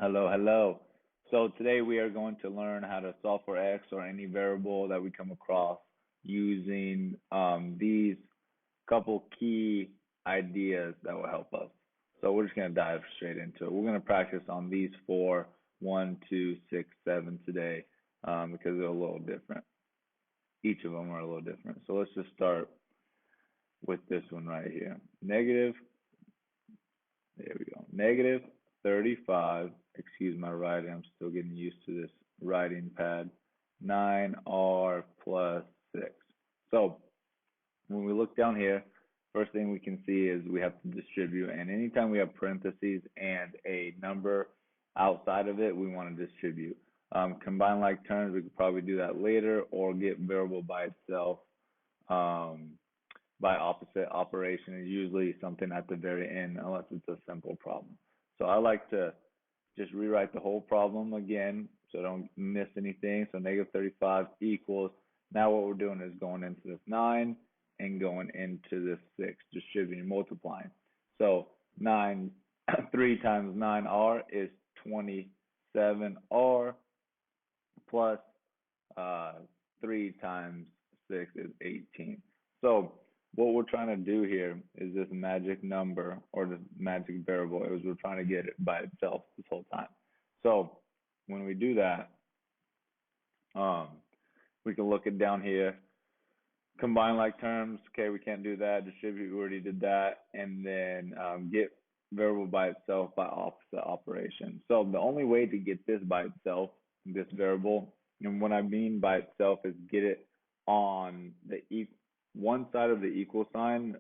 Hello, hello. So today we are going to learn how to solve for x or any variable that we come across using these couple key ideas that will help us. So we're just going to dive straight into it. We're going to practice on these four, 1, 2, 6, 7 today because they're a little different. Each of them are a little different. So let's just start with this one right here. There we go. Negative 35, excuse my writing, I'm still getting used to this writing pad, 9r plus 6. So when we look down here, first thing we can see is we have to distribute, and anytime we have parentheses and a number outside of it, we want to distribute. Combine like terms, we could probably do that later, or get variable by itself. By opposite operation is usually something at the very end, unless it's a simple problem. So I like to just rewrite the whole problem again so I don't miss anything. So negative 35 equals, now what we're doing is going into this 9 and going into this 6, distributing, multiplying. So 3 times 9r is 27r plus 3 times 6 is 18. So what we're trying to do here is this magic number or this magic variable is we're trying to get it by itself this whole time. So when we do that, we can look it down here, combine like terms. Okay, we can't do that. Distribute, we already did that. And then get variable by itself by opposite operation. So the only way to get this by itself, this variable, and what I mean by itself is get it on the one side of the equal sign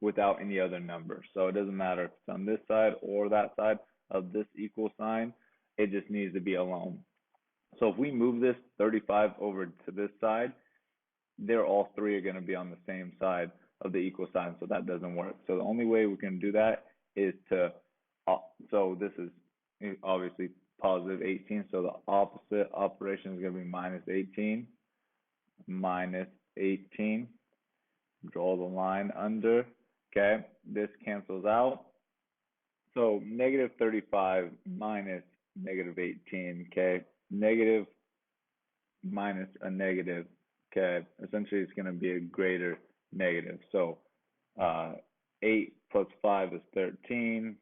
without any other number. So it doesn't matter if it's on this side or that side of this equal sign, it just needs to be alone. So if we move this 35 over to this side, they're all three are going to be on the same side of the equal sign, so that doesn't work. So the only way we can do that is to, so this is obviously positive 18, so the opposite operation is going to be minus 18, minus 18. Draw the line under. Okay, this cancels out. So negative 35 minus negative 18. Okay, negative minus a negative. Okay, essentially it's going to be a greater negative. So 8 plus 5 is 13.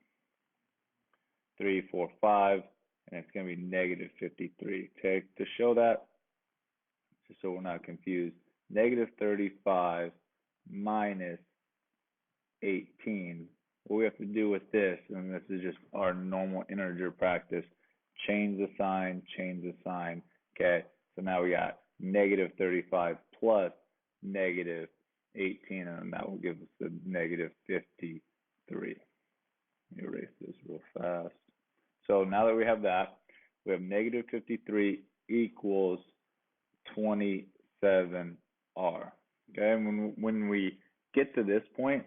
3, 4, 5, and it's going to be negative 53. Okay, to show that, just so we're not confused, negative 35 minus 18. What we have to do with this, and this is just our normal integer practice, change the sign, change the sign. Okay, so now we got negative 35 plus negative 18, and that will give us the negative 53. Let me erase this real fast. So now that we have that, we have negative 53 equals 27r. Okay, and when we get to this point,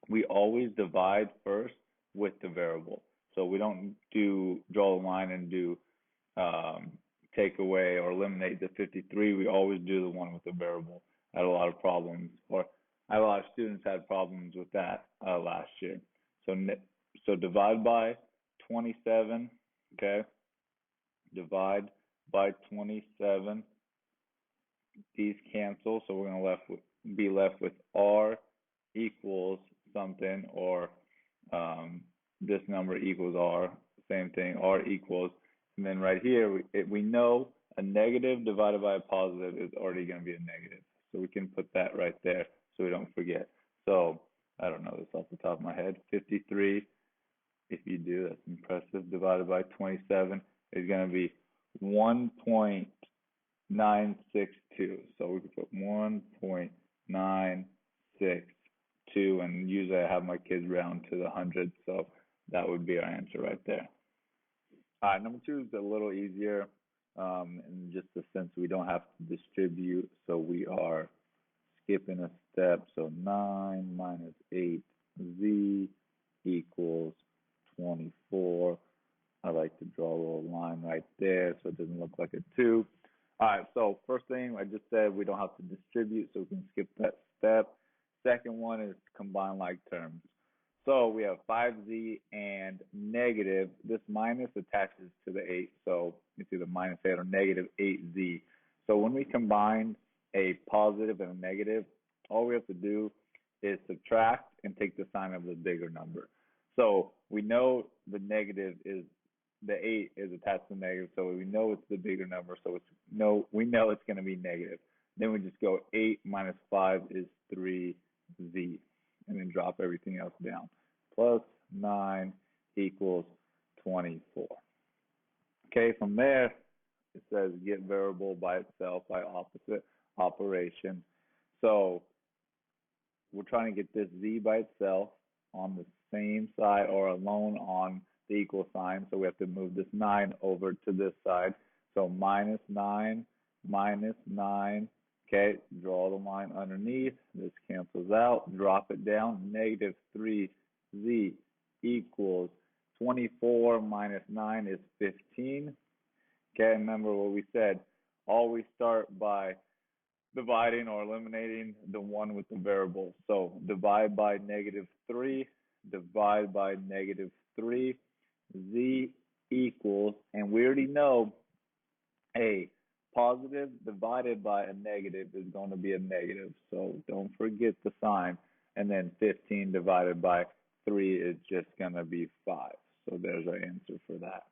we always divide first with the variable. So we don't draw the line and do take away or eliminate the 53. We always do the one with the variable. I had a lot of problems, or I had a lot of students had problems with that last year. So divide by 27. Okay, divide by 27. These cancel, so we're going to be left with r equals something, or this number equals r, same thing, r equals, and then right here we know a negative divided by a positive is already going to be a negative, so we can put that right there so we don't forget. So I don't know this off the top of my head. 53, if you do, that's impressive, divided by 27 is going to be 1.962. So we can put 1.962, and usually I have my kids round to the hundred, so that would be our answer right there. All right, number 2 is a little easier in just the sense we don't have to distribute, so we are skipping a step. So 9 minus 8z equals 24. I like to draw a little line right there so it doesn't look like a 2. All right, so first thing I just said, we don't have to distribute, so we can skip that step. Second one is combine like terms. So we have 5z and negative. This minus attaches to the 8, so it's either minus 8 or negative 8z. So when we combine a positive and a negative, all we have to do is subtract and take the sign of the bigger number. So we know the negative is the 8 is attached to the negative, so we know it's the bigger number. So we know it's going to be negative. Then we just go 8 minus 5 is 3z, and then drop everything else down. Plus 9 equals 24. Okay, from there it says get variable by itself by opposite operation. So we're trying to get this z by itself on the same side or alone on the equal sign. So we have to move this 9 over to this side. So minus 9 minus 9. Okay, draw the line underneath. This cancels out. Drop it down. Negative 3z equals 24 minus 9 is 15. Okay, remember what we said. Always start by dividing or eliminating the one with the variable. So divide by negative 3, divide by negative 3, z equals, and we already know a positive divided by a negative is going to be a negative. So don't forget the sign. And then 15 divided by 3 is just going to be 5. So there's our answer for that.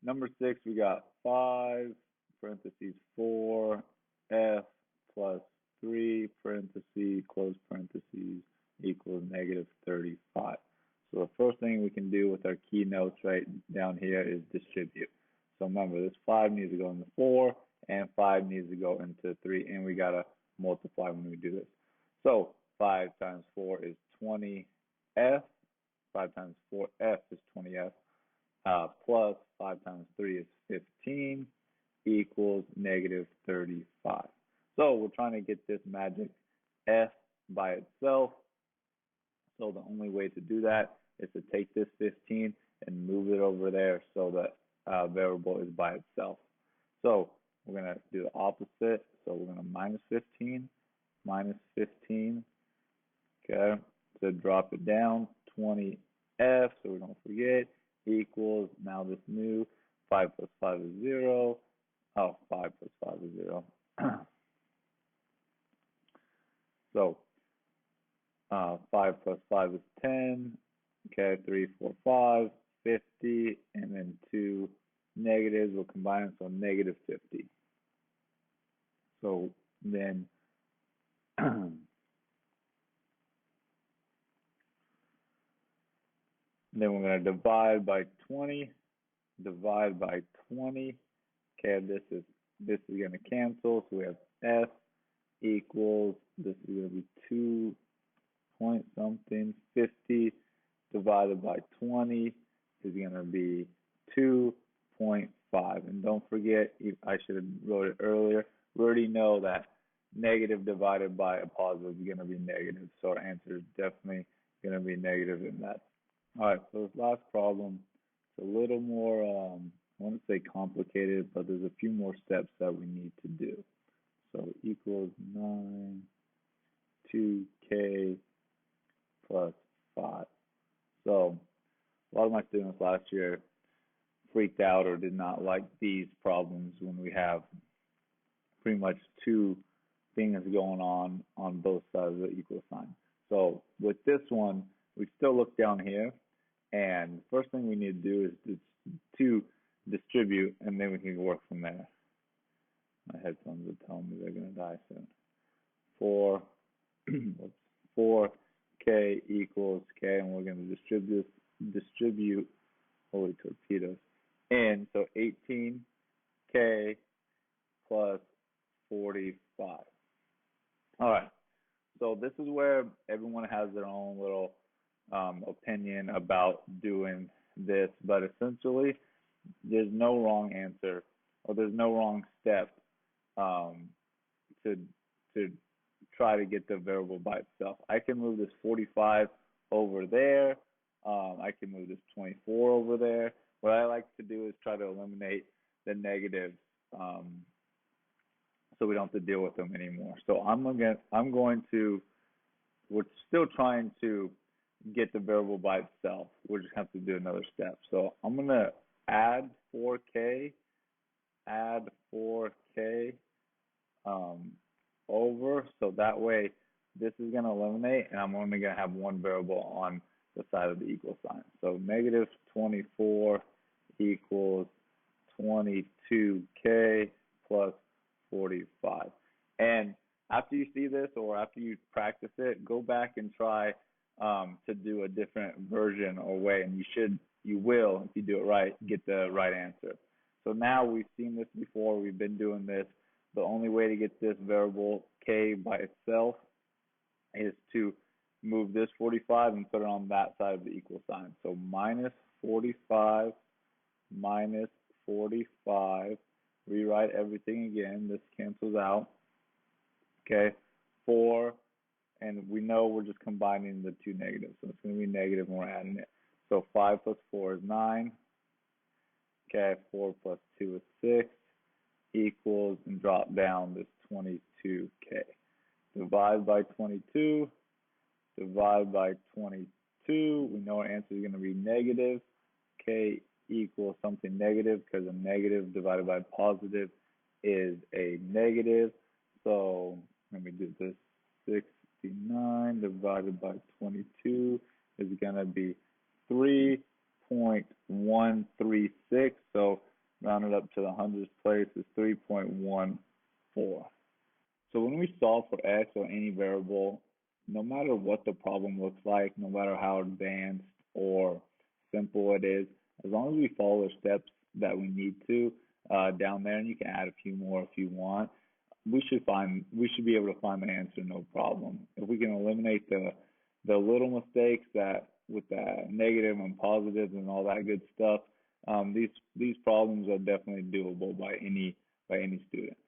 Number 6, we got 5 parentheses 4f plus 3 parentheses close parentheses equals negative 35. So the first thing we can do with our key notes right down here is distribute. So remember, this 5 needs to go into 4, and 5 needs to go into 3, and we got to multiply when we do this. So 5 times 4 is 20f. 5 times 4f is 20f. Plus 5 times 3 is 15 equals negative 35. So we're trying to get this magic f by itself. So the only way to do that is to take this 15 and move it over there so that variable is by itself. So we're going to do the opposite. So we're going to minus 15, okay, so drop it down, 20f, so we don't forget, equals, now this new, 5 plus 5 is 0, 5 plus 5 is 0. So 5 plus 5 is 10, okay, 3, 4, 5, 50, and then 2 negatives will combine it, so negative 50. So then then we're going to divide by 20, divide by 20. Okay, this is going to cancel, so we have f equals, this is going to be 2 point something, 50 divided by 20 is going to be 2.5. And don't forget, I should have wrote it earlier, we already know that negative divided by a positive is going to be negative. So our answer is definitely going to be negative in that. All right, so this last problem, it's a little more, I wouldn't say complicated, but there's a few more steps that we need to do. So equals 9, 2k plus 5. So a lot of my students last year freaked out or did not like these problems when we have pretty much two things going on both sides of the equal sign. So with this one, we still look down here, and the first thing we need to do is to distribute, and then we can work from there. My headphones are telling me they're going to die soon. 4k equals k, and we're going to distribute holy torpedoes. And so 18k plus 45. All right. So this is where everyone has their own little opinion about doing this, but essentially there's no wrong answer or there's no wrong step to try to get the variable by itself. I can move this 45 over there. I can move this 24 over there. What I like to do is try to eliminate the negatives so we don't have to deal with them anymore. So we're still trying to get the variable by itself. We're just going to have to do another step. So I'm going to add 4K, add 4K over. So that way this is going to eliminate, and I'm only going to have one variable on the side of the equal sign. So negative 24 equals 22K plus 45. And after you see this or after you practice it, go back and try to do a different version or way, and you will, if you do it right, get the right answer. So now we've seen this before, we've been doing this. The only way to get this variable K by itself is to move this 45 and put it on that side of the equal sign. So minus 45 minus 45. Rewrite everything again. This cancels out. Okay, 4, and we know we're just combining the two negatives. So it's going to be negative when we're adding it. So 5 plus 4 is 9. Okay, 4 plus 2 is 6 equals, and drop down this 22K. Divide by 22. Divide by 22. We know our answer is going to be negative. K equals something negative because a negative divided by positive is a negative. So let me do this. 69 divided by 22 is going to be 3.136. So rounded up to the hundredths place is 3.14. So when we solve for x or any variable, no matter what the problem looks like, no matter how advanced or simple it is, as long as we follow the steps that we need to down there, and you can add a few more if you want, we should be able to find the answer no problem. If we can eliminate the little mistakes that with the negative and positives and all that good stuff, these problems are definitely doable by any student.